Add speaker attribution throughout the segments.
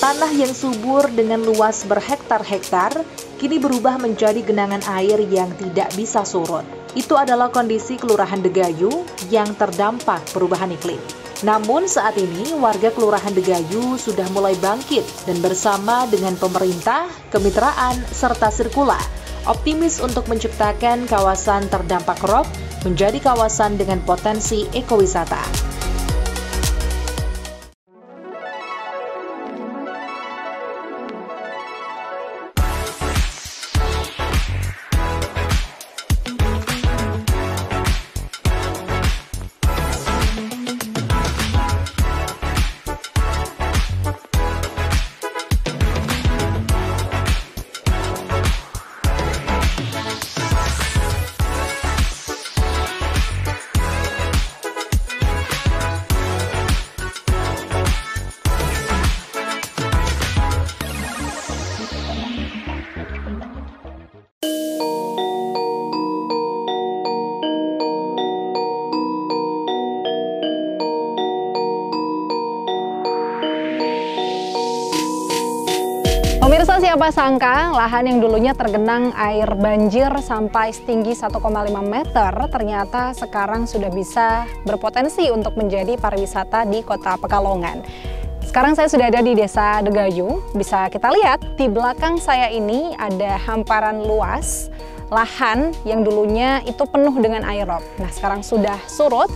Speaker 1: Tanah yang subur dengan luas berhektar-hektar kini berubah menjadi genangan air yang tidak bisa surut. Itu adalah kondisi Kelurahan Degayu yang terdampak perubahan iklim. Namun saat ini warga Kelurahan Degayu sudah mulai bangkit dan bersama dengan pemerintah, kemitraan, serta Sirkula optimis untuk menciptakan kawasan terdampak rob menjadi kawasan dengan potensi ekowisata.
Speaker 2: Pemirsa, siapa sangka lahan yang dulunya tergenang air banjir sampai setinggi 1,5 meter ternyata sekarang sudah bisa berpotensi untuk menjadi pariwisata di Kota Pekalongan. Sekarang saya sudah ada di Desa Degayu. Bisa kita lihat di belakang saya ini ada hamparan luas lahan yang dulunya itu penuh dengan air rob. Nah, sekarang sudah surut.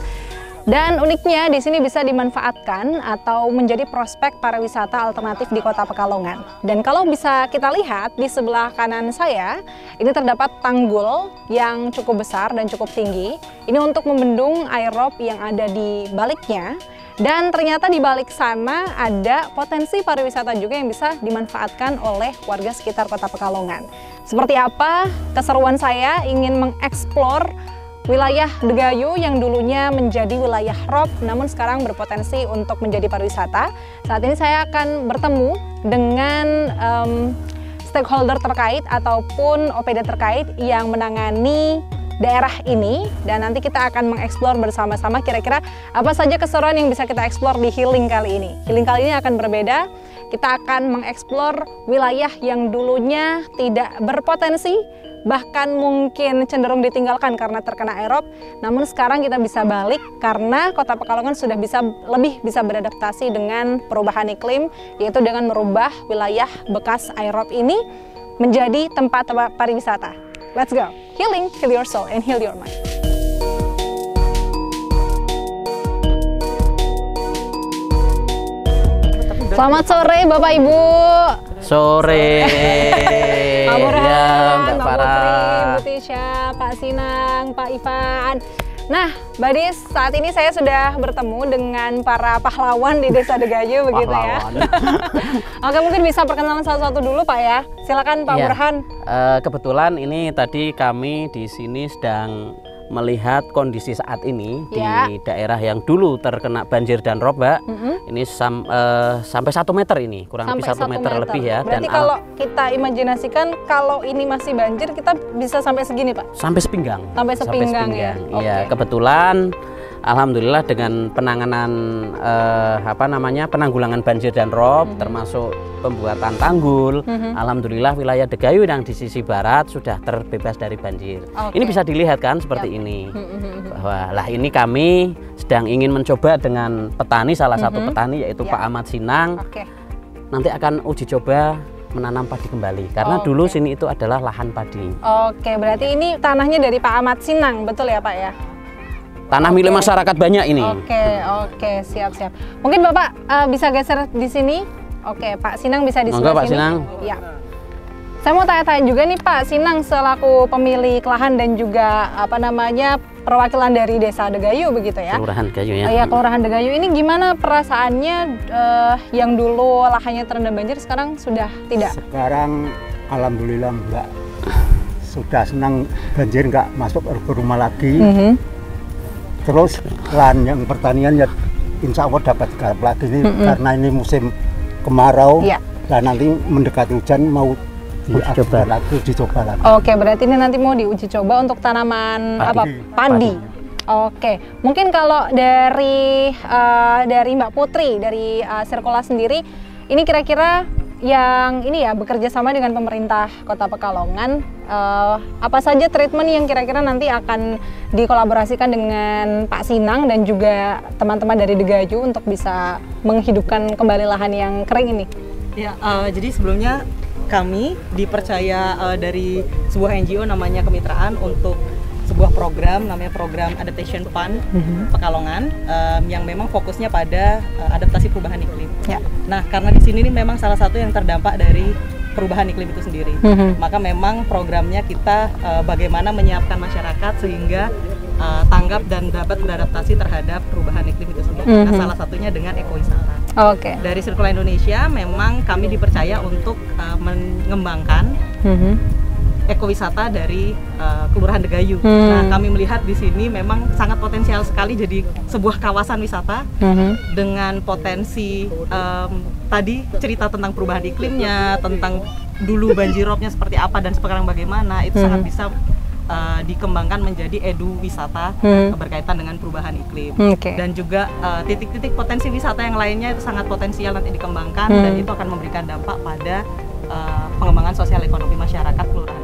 Speaker 2: Dan uniknya di sini bisa dimanfaatkan atau menjadi prospek pariwisata alternatif di Kota Pekalongan. Dan kalau bisa kita lihat di sebelah kanan saya, ini terdapat tanggul yang cukup besar dan cukup tinggi. Ini untuk membendung air rob yang ada di baliknya. Dan ternyata di balik sana ada potensi pariwisata juga yang bisa dimanfaatkan oleh warga sekitar Kota Pekalongan. Seperti apa keseruan saya ingin mengeksplor wilayah Degayu yang dulunya menjadi wilayah rob namun sekarang berpotensi untuk menjadi pariwisata. Saat ini saya akan bertemu dengan stakeholder terkait ataupun OPD terkait yang menangani daerah ini, dan nanti kita akan mengeksplor bersama-sama kira-kira apa saja keseruan yang bisa kita eksplor di healing kali ini. Healing kali ini akan berbeda. Kita akan mengeksplor wilayah yang dulunya tidak berpotensi, bahkan mungkin cenderung ditinggalkan karena terkena air rob, namun sekarang kita bisa balik karena Kota Pekalongan sudah lebih bisa beradaptasi dengan perubahan iklim, yaitu dengan merubah wilayah bekas air rob ini menjadi tempat pariwisata. Let's go! Healing, heal your soul and heal your mind. Selamat sore Bapak Ibu.
Speaker 3: Sore.
Speaker 2: Pak Burhan,
Speaker 3: Mbak
Speaker 2: Mbak Putri, Bu Tisha, Pak Sinang, Pak Ivan. Nah, Mbak Dis, saat ini saya sudah bertemu dengan para pahlawan di Desa Degayu, begitu ya. Oke, mungkin bisa perkenalan satu-satu dulu Pak ya. Silakan Pak Burhan.
Speaker 3: Kebetulan ini tadi kami di sini sedang melihat kondisi saat ini di daerah yang dulu terkena banjir dan rob, Mbak. Ini sampai 1 meter ini, kurang lebih 1 meter lebih ya.
Speaker 2: Berarti dan kalau kita imajinasikan kalau ini masih banjir, kita bisa sampai segini, Pak?
Speaker 3: Sampai sepinggang.
Speaker 2: Sampai sepinggang ya.
Speaker 3: Iya, kebetulan alhamdulillah dengan penanganan penanggulangan banjir dan rob, termasuk pembuatan tanggul, alhamdulillah wilayah Degayu yang di sisi barat sudah terbebas dari banjir. Ini bisa dilihat kan seperti ini, bahwa lah ini kami sedang ingin mencoba dengan petani, salah satu petani yaitu Pak Ahmad Sinang. Nanti akan uji coba menanam padi kembali, karena dulu sini itu adalah lahan padi.
Speaker 2: Oke, berarti ini tanahnya dari Pak Ahmad Sinang, betul ya Pak ya?
Speaker 3: Tanah milik masyarakat banyak ini.
Speaker 2: Oke, siap-siap. Mungkin Bapak bisa geser di sini. Oke, Pak Sinang bisa di sebelah
Speaker 3: Pak
Speaker 2: sini.
Speaker 3: Sinang.
Speaker 2: Ya. Saya mau tanya-tanya juga nih Pak Sinang selaku pemilik lahan dan juga perwakilan dari Desa Degayu begitu ya.
Speaker 3: Kelurahan Degayu ya.
Speaker 2: Iya, Kelurahan Degayu ini gimana perasaannya yang dulu lahannya terendam banjir sekarang sudah tidak?
Speaker 4: Sekarang alhamdulillah enggak. Sudah senang banjir enggak masuk ke rumah lagi. Terus lahan yang pertanian ya insya Allah dapat garap lagi nih, karena ini musim kemarau. Dan nanti mendekati hujan mau dicoba lagi.
Speaker 2: Oke, berarti ini nanti mau diuji coba untuk tanaman padi. Oke, mungkin kalau dari Mbak Putri dari Sirkula sendiri, ini kira-kira yang ini ya bekerja sama dengan pemerintah Kota Pekalongan, apa saja treatment yang kira-kira nanti akan dikolaborasikan dengan Pak Sinang dan juga teman-teman dari Degayu untuk bisa menghidupkan kembali lahan yang kering ini?
Speaker 5: Ya, jadi sebelumnya kami dipercaya dari sebuah NGO namanya Kemitraan untuk sebuah program namanya Program Adaptation Fund Pekalongan, yang memang fokusnya pada adaptasi perubahan iklim. Ya. Nah, karena di sini memang salah satu yang terdampak dari perubahan iklim itu sendiri, maka memang programnya kita bagaimana menyiapkan masyarakat sehingga tanggap dan dapat beradaptasi terhadap perubahan iklim itu sendiri. Nah, salah satunya dengan ekowisata. Dari Circular Indonesia memang kami dipercaya untuk mengembangkan ekowisata dari Kelurahan Degayu. Nah, kami melihat di sini memang sangat potensial sekali jadi sebuah kawasan wisata dengan potensi tadi cerita tentang perubahan iklimnya, tentang dulu banjirropnya seperti apa dan sekarang bagaimana, itu sangat bisa dikembangkan menjadi edu wisata berkaitan dengan perubahan iklim. Dan juga titik-titik potensi wisata yang lainnya itu sangat potensial nanti dikembangkan dan itu akan memberikan dampak pada pengembangan sosial ekonomi masyarakat kelurahan.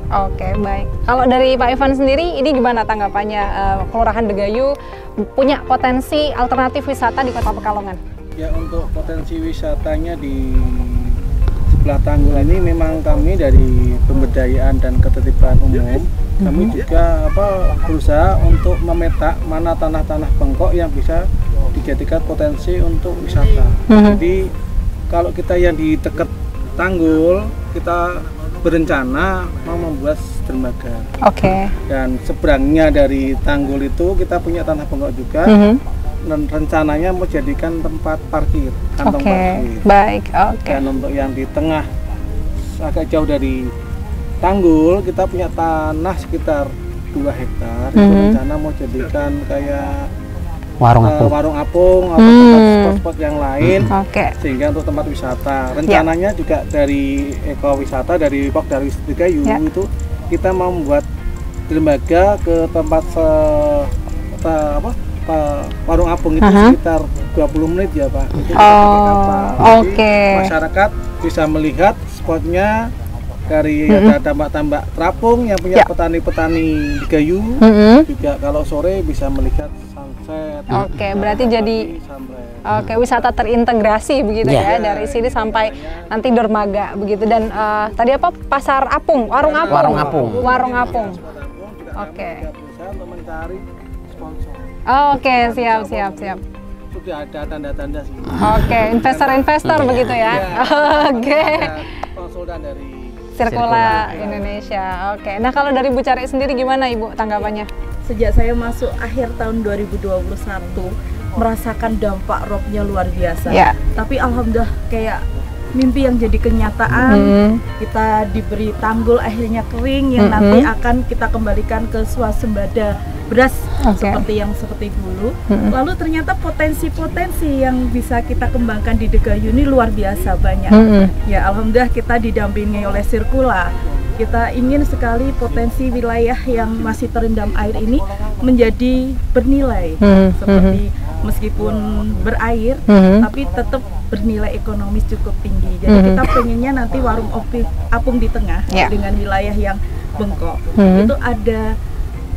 Speaker 2: Oke, baik. Kalau dari Pak Ivan sendiri, ini gimana tanggapannya? Kelurahan Degayu punya potensi alternatif wisata di Kota Pekalongan?
Speaker 6: Ya, untuk potensi wisatanya di sebelah tanggul ini memang kami dari pemberdayaan dan ketertiban umum, kami juga berusaha untuk memeta mana tanah-tanah bengkok yang bisa dijadikan potensi untuk wisata. Jadi kalau kita yang di dekat tanggul, kita berencana mau membuat dermaga. Dan seberangnya dari tanggul itu kita punya tanah bengkok juga. Dan rencananya mau jadikan tempat parkir, kantong parkir. Dan untuk yang di tengah agak jauh dari tanggul kita punya tanah sekitar 2 hektar. Itu rencana mau jadikan kayak warung apung atau spot-spot yang lain, sehingga untuk tempat wisata. Rencananya juga dari ekowisata dari Pokdarwis Degayu itu kita mau membuat dermaga ke tempat warung apung itu sekitar 20 menit ya Pak. Itu jadi masyarakat bisa melihat spotnya dari ada tambak-tambak terapung yang punya petani-petani Degayu. Juga kalau sore bisa melihat sunset.
Speaker 2: Berarti jadi wisata terintegrasi begitu ya, dari sini sampai nanti dermaga begitu. Dan tadi apa, pasar apung, warung apung.
Speaker 6: Untuk mencari sponsor.
Speaker 2: Siap.
Speaker 6: Sudah ada tanda-tanda sih.
Speaker 2: Investor begitu ya.
Speaker 6: Konsultan dari
Speaker 2: Circular Indonesia. Nah, kalau dari Bu Cari sendiri gimana Ibu tanggapannya?
Speaker 7: Sejak saya masuk akhir tahun 2021 merasakan dampak roobnya luar biasa. Tapi alhamdulillah kayak mimpi yang jadi kenyataan. Kita diberi tanggul akhirnya kering yang nanti akan kita kembalikan ke swasembada beras seperti dulu. Lalu ternyata potensi-potensi yang bisa kita kembangkan di Degayu ini luar biasa banyak. Ya alhamdulillah kita didampingi oleh Circular. Kita ingin sekali potensi wilayah yang masih terendam air ini menjadi bernilai, seperti meskipun berair, tapi tetap bernilai ekonomis cukup tinggi. Jadi kita pengennya nanti warung apung di tengah dengan wilayah yang bengkok. Itu ada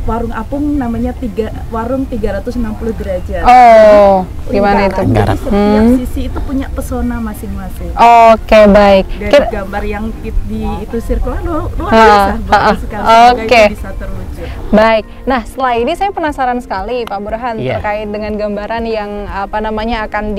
Speaker 7: warung apung namanya warung 360 derajat.
Speaker 2: Gimana itu?
Speaker 7: Jadi setiap sisi itu punya pesona masing-masing.
Speaker 2: Baik.
Speaker 7: Dari gambar yang di itu Circular luar biasa, bagus sekali. Bisa terwujud.
Speaker 2: Baik. Nah, setelah ini saya penasaran sekali Pak Burhan terkait dengan gambaran yang akan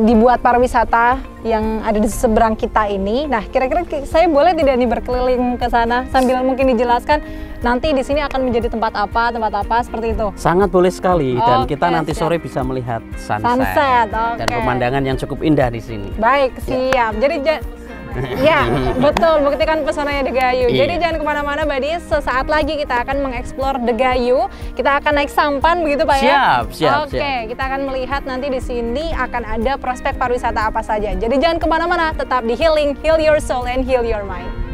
Speaker 2: dibuat pariwisata yang ada di seberang kita ini. Nah, kira-kira saya boleh tidak nih berkeliling ke sana sambil mungkin dijelaskan nanti di sini akan menjadi tempat apa seperti itu?
Speaker 3: Sangat boleh sekali, dan kita nanti sore bisa melihat sunset dan pemandangan yang cukup indah di sini.
Speaker 2: Baik, siap. Jadi ya, betul, buktikan pesonanya Degayu. Jadi jangan kemana-mana, Badis. Sesaat lagi kita akan mengeksplor Degayu. Kita akan naik sampan, begitu Pak ya?
Speaker 3: Siap.
Speaker 2: Kita akan melihat nanti di sini akan ada prospek pariwisata apa saja. Jadi jangan kemana-mana, tetap di Healing, Heal Your Soul and Heal Your Mind.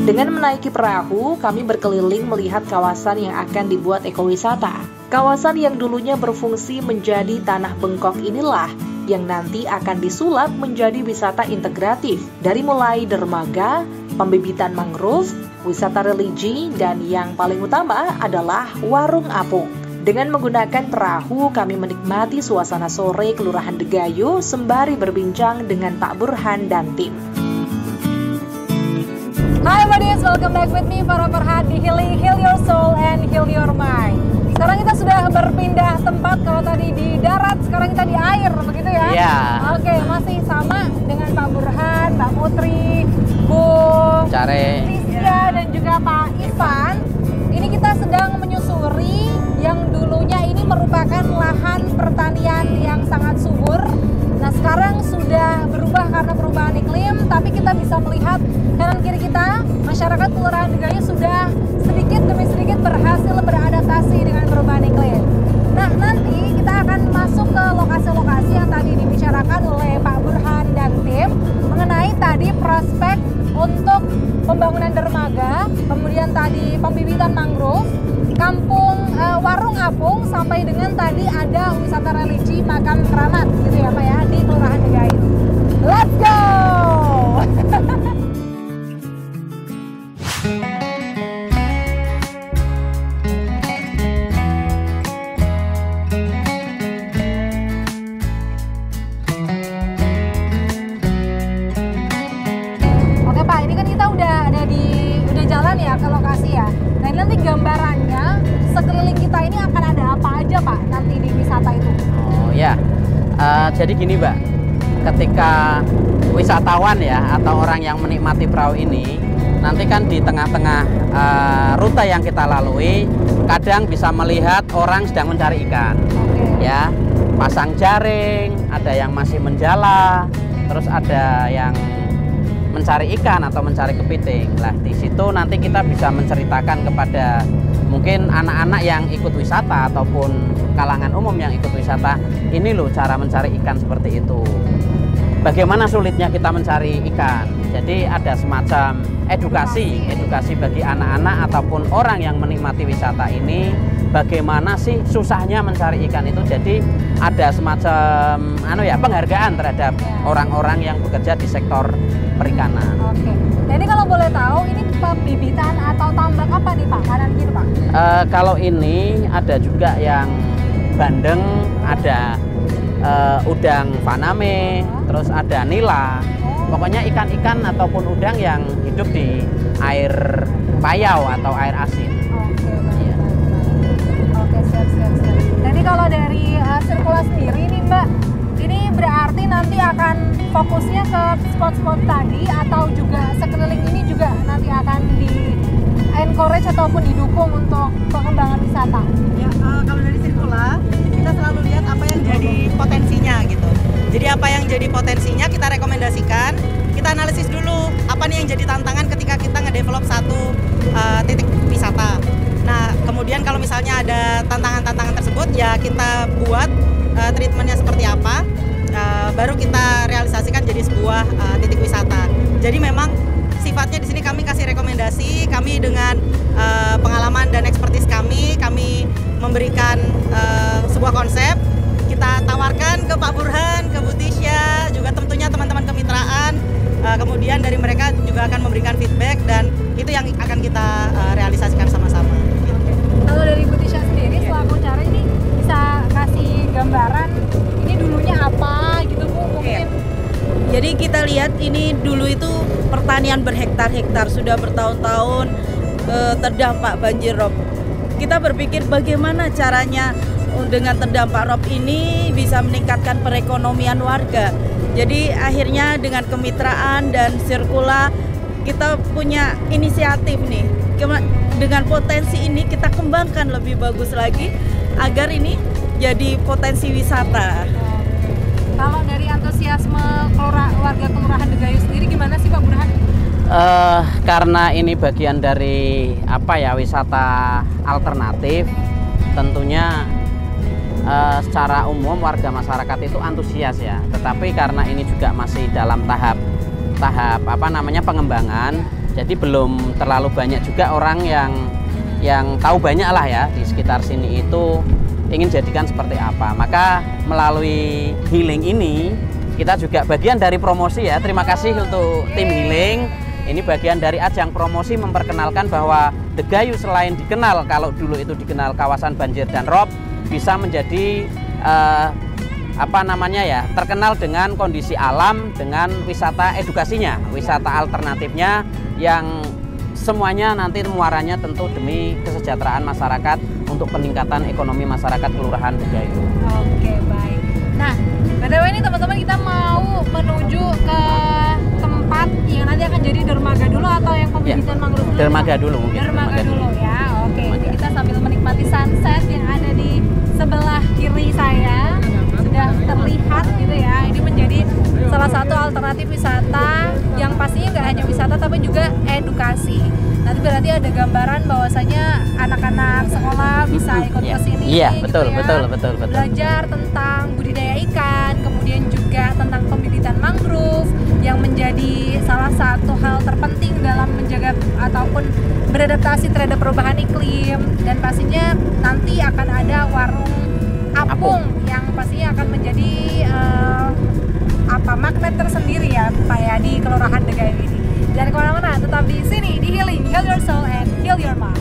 Speaker 1: Dengan menaiki perahu, kami berkeliling melihat kawasan yang akan dibuat ekowisata. Kawasan yang dulunya berfungsi menjadi tanah bengkok inilah yang nanti akan disulap menjadi wisata integratif, dari mulai dermaga, pembibitan mangrove, wisata religi, dan yang paling utama adalah warung apung. Dengan menggunakan perahu, kami menikmati suasana sore Kelurahan Degayu sembari berbincang dengan Pak Burhan dan tim.
Speaker 2: Hai buddies, welcome back with me Farah Farhad di Heal Your Soul and Heal Your Mind. Sekarang kita sudah berpindah tempat, kalau tadi di darat, sekarang kita di air, begitu ya?
Speaker 3: Iya.
Speaker 2: Oke, masih sama dengan Pak Burhan, Mbak Putri, Bu
Speaker 3: Care,
Speaker 2: Tisya, dan juga Pak Ivan. Ini kita sedang menyusuri yang dulunya ini merupakan lahan pertanian yang sangat subur. Nah, sekarang sudah berubah karena perubahan iklim, tapi kita bisa melihat kanan kiri kita, masyarakat Kelurahan Degayu sudah sedikit demi sedikit berhasil beradaptasi dengan perubahan iklim. Nah, nanti kita akan masuk ke lokasi-lokasi yang tadi dibicarakan oleh Pak Burhan dan tim mengenai tadi prospek untuk pembangunan dermaga, kemudian tadi pembibitan mangrove, kampung warung apung, sampai dengan tadi ada wisata religi makam keramat gitu ya Pak ya, di Kelurahan Degayu. Let's go! Oke Pak, ini kan kita udah jalan ya ke lokasi ya. Nah, ini nanti gambarannya sekeliling kita ini akan ada apa aja Pak nanti di wisata itu?
Speaker 3: Oh ya, jadi gini Mbak, ketika wisatawan ya atau orang yang menikmati perahu ini, nanti kan di tengah-tengah rute yang kita lalui, kadang bisa melihat orang sedang mencari ikan. Ya, pasang jaring, ada yang masih menjala, terus ada yang mencari ikan atau mencari kepiting. Lah, di situ nanti kita bisa menceritakan kepada mungkin anak-anak yang ikut wisata ataupun kalangan umum yang ikut wisata, ini loh cara mencari ikan seperti itu. Bagaimana sulitnya kita mencari ikan. Jadi ada semacam edukasi bagi anak-anak ataupun orang yang menikmati wisata ini, bagaimana sih susahnya mencari ikan itu. Jadi ada semacam penghargaan terhadap orang-orang yang bekerja di sektor perikanan.
Speaker 2: Oke. Jadi kalau boleh tahu, ini pembibitan atau tambak apa nih Pak, kanan kiri Pak?
Speaker 3: Kalau ini ada juga yang bandeng, ada udang faname, terus ada nila. Pokoknya ikan-ikan ataupun udang yang hidup di air payau atau air asin.
Speaker 2: Oke, baik. Oke, siap. Jadi kalau dari Sirkula sendiri nih Mbak, ini berarti nanti akan fokusnya ke spot-spot tadi atau juga sekeliling ini juga nanti akan di encourage ataupun didukung untuk pengembangan wisata?
Speaker 5: Ya, kalau dari Sirkula kita selalu lihat apa yang jadi potensinya gitu. Jadi apa yang jadi potensinya kita rekomendasikan, kita analisis dulu apa nih yang jadi tantangan ketika kita ngedevelop satu titik wisata. Nah, kemudian kalau misalnya ada tantangan-tantangan tersebut, ya kita buat treatmentnya seperti apa, baru kita realisasikan jadi sebuah titik wisata. Jadi memang sifatnya di sini kami kasih rekomendasi, kami dengan pengalaman dan ekspertis kami memberikan sebuah konsep, kita tawarkan ke Pak Burhan, ke Bu Tisya, juga tentunya teman-teman kemitraan, kemudian dari mereka juga akan memberikan feedback dan itu yang akan kita realisasikan sama-sama.
Speaker 2: Kalau dari Bu Tisya sendiri selaku cara ini bisa kasih gambaran ini dulunya apa gitu Bu mungkin?
Speaker 7: Jadi kita lihat ini dulu itu pertanian berhektar-hektar, sudah bertahun-tahun terdampak banjir rob. Kita berpikir bagaimana caranya dengan terdampak rob ini bisa meningkatkan perekonomian warga. Jadi akhirnya dengan kemitraan dan Sirkula kita punya inisiatif nih. Dengan potensi ini kita kembangkan lebih bagus lagi agar ini jadi potensi wisata.
Speaker 2: Kalau dari antusiasme warga Kelurahan Degayu sendiri gimana sih Pak Burhan?
Speaker 3: Karena ini bagian dari wisata alternatif, tentunya secara umum warga masyarakat itu antusias ya. Tetapi karena ini juga masih dalam tahap pengembangan, Jadi belum terlalu banyak juga orang yang tahu banyak lah ya di sekitar sini itu ingin jadikan seperti apa. Maka melalui healing ini kita juga bagian dari promosi ya. Terima kasih untuk tim healing. Ini bagian dari ajang promosi memperkenalkan bahwa Degayu selain dikenal, kalau dulu itu dikenal kawasan banjir dan rob, bisa menjadi terkenal dengan kondisi alam, dengan wisata edukasinya, wisata alternatifnya yang semuanya nanti muaranya tentu demi kesejahteraan masyarakat untuk peningkatan ekonomi masyarakat Kelurahan Degayu.
Speaker 2: Oke, baik. Nah, btw ini teman-teman kita mau menuju ke tempat yang nanti akan jadi dermaga dulu atau yang pembibitan mangrove dulu?
Speaker 3: Dermaga dulu mungkin.
Speaker 2: Dermaga dulu ya. Oke, jadi kita sambil menikmati sunset yang ada di sebelah kiri saya. Sudah terlihat gitu ya. Ini menjadi salah satu alternatif wisata yang pastinya nggak hanya wisata tapi juga edukasi. Nanti berarti ada gambaran bahwasanya anak-anak sekolah bisa ikut ke sini.
Speaker 3: Iya, betul,
Speaker 2: gitu ya.
Speaker 3: betul.
Speaker 2: Belajar tentang budidaya ikan, kemudian juga tentang pembibitan mangrove yang menjadi salah satu hal terpenting dalam menjaga ataupun beradaptasi terhadap perubahan iklim. Dan pastinya nanti akan ada warung apung yang pastinya akan menjadi magnet tersendiri ya Pak ya di Kelurahan Degayu ini. Jangan kemana-mana, tetap di sini di Healing, Heal Your Soul and Heal Your Mind.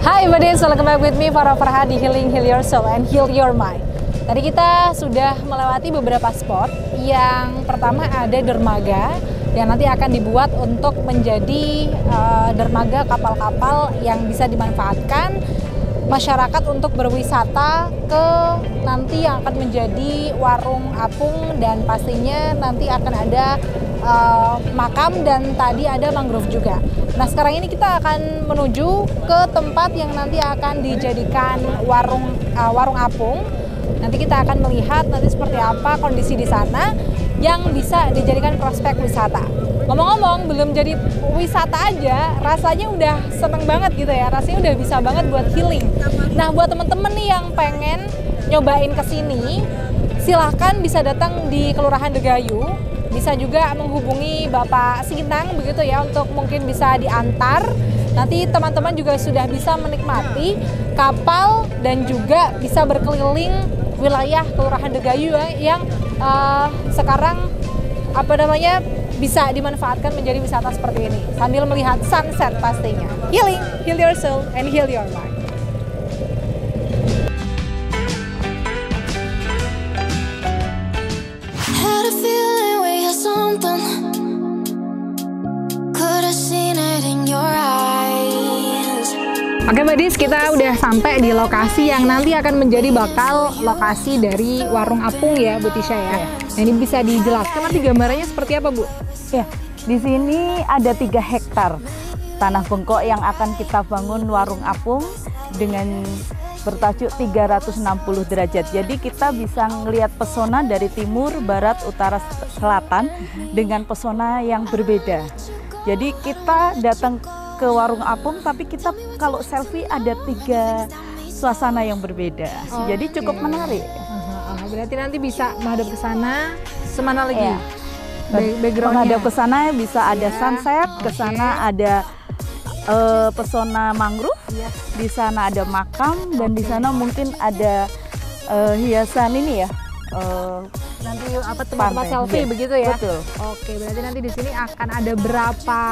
Speaker 2: Hi buddies, welcome back with me Farah Farha di Healing, Heal Your Soul and Heal Your Mind. Tadi kita sudah melewati beberapa spot. Yang pertama ada dermaga yang nanti akan dibuat untuk menjadi dermaga kapal-kapal yang bisa dimanfaatkan masyarakat untuk berwisata ke nanti yang akan menjadi warung apung, dan pastinya nanti akan ada makam dan tadi ada mangrove juga. Nah sekarang ini kita akan menuju ke tempat yang nanti akan dijadikan warung apung. Nanti kita akan melihat nanti seperti apa kondisi di sana yang bisa dijadikan prospek wisata. Ngomong-ngomong, belum jadi wisata aja, rasanya udah seneng banget gitu ya. Rasanya udah bisa banget buat healing. Nah buat temen-temen nih yang pengen nyobain kesini, silahkan bisa datang di Kelurahan Degayu. Bisa juga menghubungi Bapak Sintang begitu ya untuk mungkin bisa diantar. Nanti teman-teman juga sudah bisa menikmati kapal dan juga bisa berkeliling wilayah Kelurahan Degayu ya, yang sekarang bisa dimanfaatkan menjadi wisata seperti ini sambil melihat sunset pastinya. Healing, heal your soul and heal your mind. Oke buddies, kita udah sampai di lokasi yang nanti akan menjadi bakal lokasi dari warung apung ya Bu Tisha ya. Nah ini bisa dijelaskan nanti gambarannya seperti apa Bu?
Speaker 8: Ya, di sini ada 3 hektar tanah bengkok yang akan kita bangun warung apung dengan bertajuk 360 derajat. Jadi kita bisa ngelihat pesona dari timur, barat, utara, selatan dengan pesona yang berbeda. Jadi kita datang ke warung apung, tapi kita kalau selfie ada 3 suasana yang berbeda. Jadi cukup menarik.
Speaker 2: Berarti nanti bisa menghadap ke sana, semana lagi?
Speaker 8: Ya. Menghadap ke sana bisa ada sunset, ke sana ada pesona mangrove, di sana ada makam, dan di sana mungkin ada hiasan ini ya.
Speaker 2: Nanti tempat selfie begitu ya?
Speaker 8: Betul.
Speaker 2: Oke, berarti nanti di sini akan ada berapa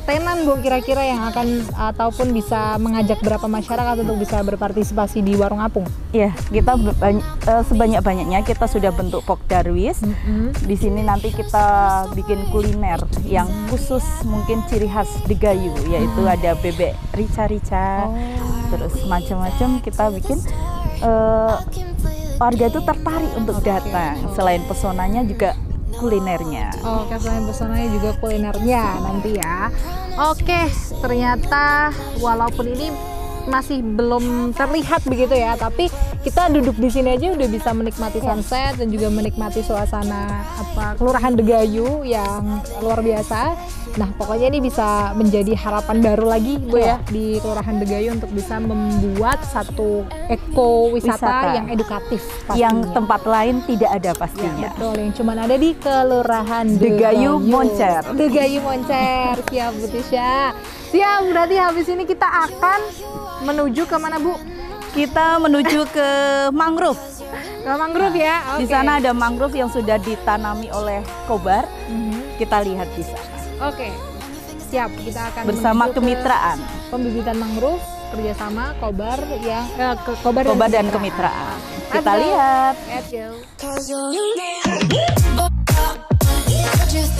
Speaker 2: tenan Bu kira-kira yang akan ataupun bisa mengajak berapa masyarakat untuk bisa berpartisipasi di warung apung?
Speaker 8: Iya, kita sebanyak-banyaknya kita sudah bentuk Pok Darwis. Di sini nanti kita bikin kuliner yang khusus mungkin ciri khas Degayu, yaitu ada bebek rica-rica, terus macam-macam kita bikin. Warga itu tertarik untuk datang. Selain pesonanya juga kulinernya.
Speaker 2: Oke, selain pesonanya juga kulinernya nanti ya. Oke, ternyata walaupun ini masih belum terlihat begitu ya, tapi kita duduk di sini aja udah bisa menikmati sunset dan juga menikmati suasana Kelurahan Degayu yang luar biasa. Nah, pokoknya ini bisa menjadi harapan baru lagi Bu ya di Kelurahan Degayu untuk bisa membuat satu wisata yang edukatif pastinya.
Speaker 8: Yang tempat lain tidak ada pastinya.
Speaker 2: Ya, betul, yang cuma ada di Kelurahan
Speaker 8: Degayu Moncer.
Speaker 2: Degayu Moncer. Siap Bu Tisha. Siap, berarti habis ini kita akan menuju ke mana Bu?
Speaker 8: Kita menuju ke mangrove.
Speaker 2: Ke mangrove ya.
Speaker 8: Di sana ada mangrove yang sudah ditanami oleh Kobar. Kita lihat di sana.
Speaker 2: Oke, siap. Kita akan
Speaker 8: bersama kemitraan
Speaker 2: pembibitan mangrove kerjasama Kobar yang
Speaker 8: Kobar dan kemitraan. Kita lihat.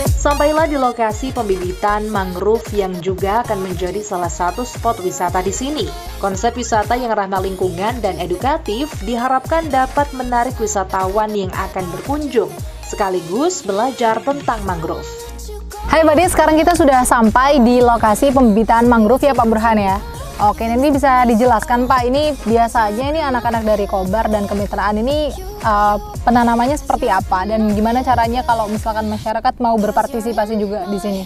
Speaker 1: Sampailah di lokasi pembibitan mangrove yang juga akan menjadi salah satu spot wisata di sini. Konsep wisata yang ramah lingkungan dan edukatif diharapkan dapat menarik wisatawan yang akan berkunjung, sekaligus belajar tentang mangrove.
Speaker 2: Hai Buddy, sekarang kita sudah sampai di lokasi pembibitan mangrove ya Pak Burhan ya. Oke, ini bisa dijelaskan Pak, ini biasanya ini anak-anak dari Kobar dan kemitraan ini penanamannya seperti apa dan gimana caranya kalau misalkan masyarakat mau berpartisipasi juga di sini?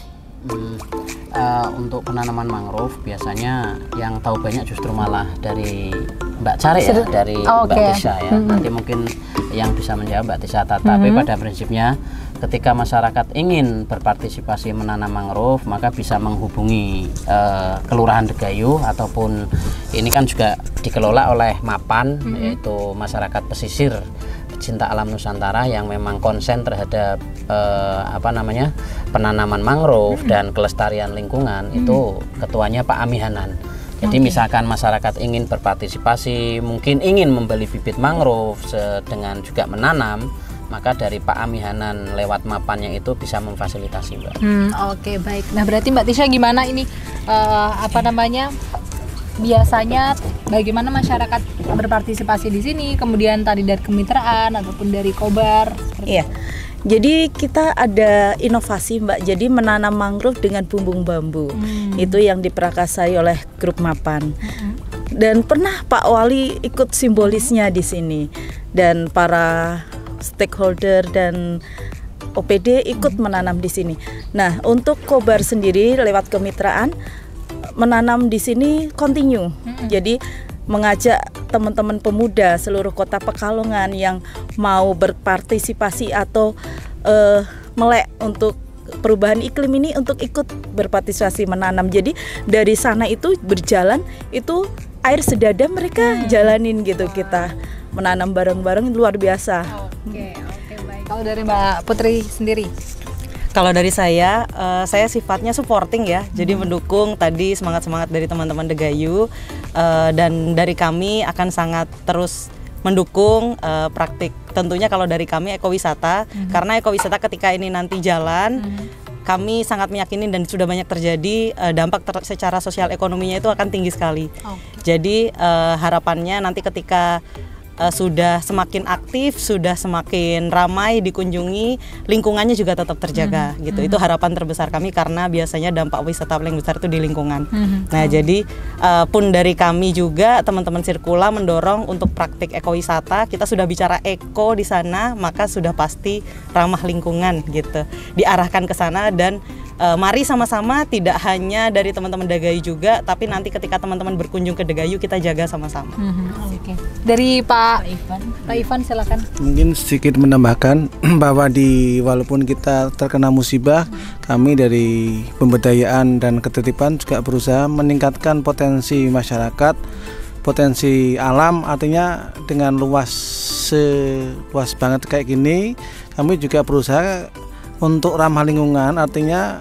Speaker 3: Untuk penanaman mangrove biasanya yang tahu banyak justru malah dari Mbak Care ya, dari Mbak Tisha ya. Nanti mungkin yang bisa menjawab Mbak Tisha. Tapi pada prinsipnya ketika masyarakat ingin berpartisipasi menanam mangrove, maka bisa menghubungi Kelurahan Degayu ataupun ini kan juga dikelola oleh MAPAN, yaitu masyarakat pesisir pecinta alam Nusantara yang memang konsen terhadap penanaman mangrove dan kelestarian lingkungan. Itu ketuanya Pak Amihanan. Jadi misalkan masyarakat ingin berpartisipasi, mungkin ingin membeli bibit mangrove dengan juga menanam, maka dari Pak Amihanan lewat mapannya itu bisa memfasilitasi Mbak.
Speaker 2: Oke, baik. Nah berarti Mbak Tisha gimana ini biasanya bagaimana masyarakat berpartisipasi di sini, kemudian tadi dari kemitraan ataupun dari Kobar?
Speaker 8: Iya. Jadi kita ada inovasi Mbak, jadi menanam mangrove dengan bumbung bambu. Itu yang diprakarsai oleh grup Mapan. Dan pernah Pak Wali ikut simbolisnya di sini. Dan para stakeholder dan OPD ikut menanam di sini. Nah, untuk Kobar sendiri lewat kemitraan menanam di sini continue. Jadi mengajak teman-teman pemuda seluruh kota Pekalongan yang mau berpartisipasi atau melek untuk perubahan iklim ini untuk ikut berpartisipasi menanam. Jadi dari sana itu berjalan itu air sedada mereka jalanin gitu, kita menanam bareng-bareng luar biasa.
Speaker 2: Oke, baik. Kalau dari Mbak Putri sendiri?
Speaker 5: Kalau dari saya sifatnya supporting ya, jadi mendukung tadi semangat-semangat dari teman-teman Degayu, dan dari kami akan sangat terus mendukung praktik. Tentunya kalau dari kami ekowisata, karena ekowisata ketika ini nanti jalan, kami sangat meyakini dan sudah banyak terjadi dampak secara sosial ekonominya itu akan tinggi sekali. Jadi harapannya nanti ketika sudah semakin aktif, sudah semakin ramai dikunjungi, lingkungannya juga tetap terjaga gitu. Itu harapan terbesar kami karena biasanya dampak wisata paling besar itu di lingkungan. Nah, jadi pun dari kami juga teman-teman Sirkula mendorong untuk praktik ekowisata. Kita sudah bicara eko di sana, maka sudah pasti ramah lingkungan gitu. Diarahkan ke sana dan mari sama-sama, tidak hanya dari teman-teman Degayu juga, tapi nanti ketika teman-teman berkunjung ke Degayu kita jaga sama-sama.
Speaker 2: Oke. Dari Pak Ivan silakan.
Speaker 6: Mungkin sedikit menambahkan bahwa walaupun kita terkena musibah, kami dari pemberdayaan dan ketertiban juga berusaha meningkatkan potensi masyarakat, potensi alam, artinya dengan luas banget kayak gini, kami juga berusaha untuk ramah lingkungan, artinya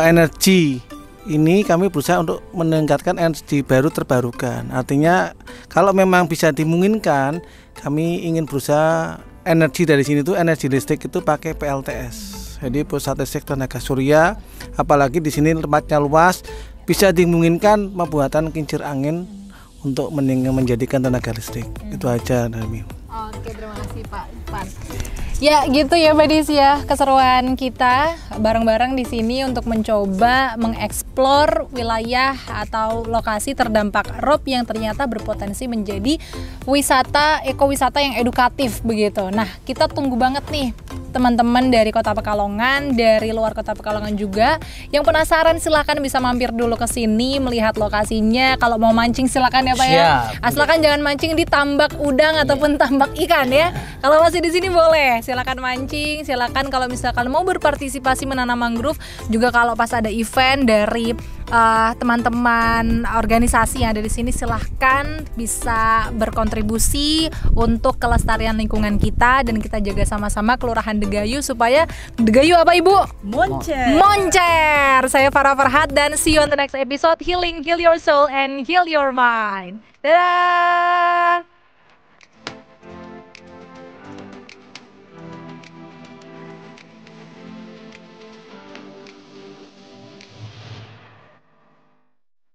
Speaker 6: energi ini kami berusaha untuk meningkatkan energi baru terbarukan. Artinya kalau memang bisa dimungkinkan, kami ingin berusaha energi dari sini itu energi listrik itu pakai PLTS. Jadi pusat listrik tenaga surya, apalagi di sini tempatnya luas, bisa dimungkinkan pembuatan kincir angin untuk menjadikan tenaga listrik. Itu aja Nami.
Speaker 2: Oke, terima kasih Pak Ivan. Ya gitu ya Mbak Dis ya, keseruan kita bareng-bareng di sini untuk mencoba mengeksplor wilayah atau lokasi terdampak rob yang ternyata berpotensi menjadi wisata, ekowisata yang edukatif begitu. Nah, kita tunggu banget nih teman-teman dari Kota Pekalongan, dari luar Kota Pekalongan juga. Yang penasaran silahkan bisa mampir dulu ke sini melihat lokasinya. Kalau mau mancing silakan ya Pak ya. Asalkan jangan mancing di tambak udang ataupun tambak ikan ya. Kalau masih di sini boleh, silakan mancing. Silakan kalau misalkan mau berpartisipasi menanam mangrove, juga kalau pas ada event dari teman-teman organisasi yang ada di sini, silahkan bisa berkontribusi untuk kelestarian lingkungan kita dan kita jaga sama-sama Kelurahan Degayu supaya Degayu apa Ibu? Moncer. Saya Farah Farhat dan see you on the next episode. Heal your soul and heal your mind. Dadah.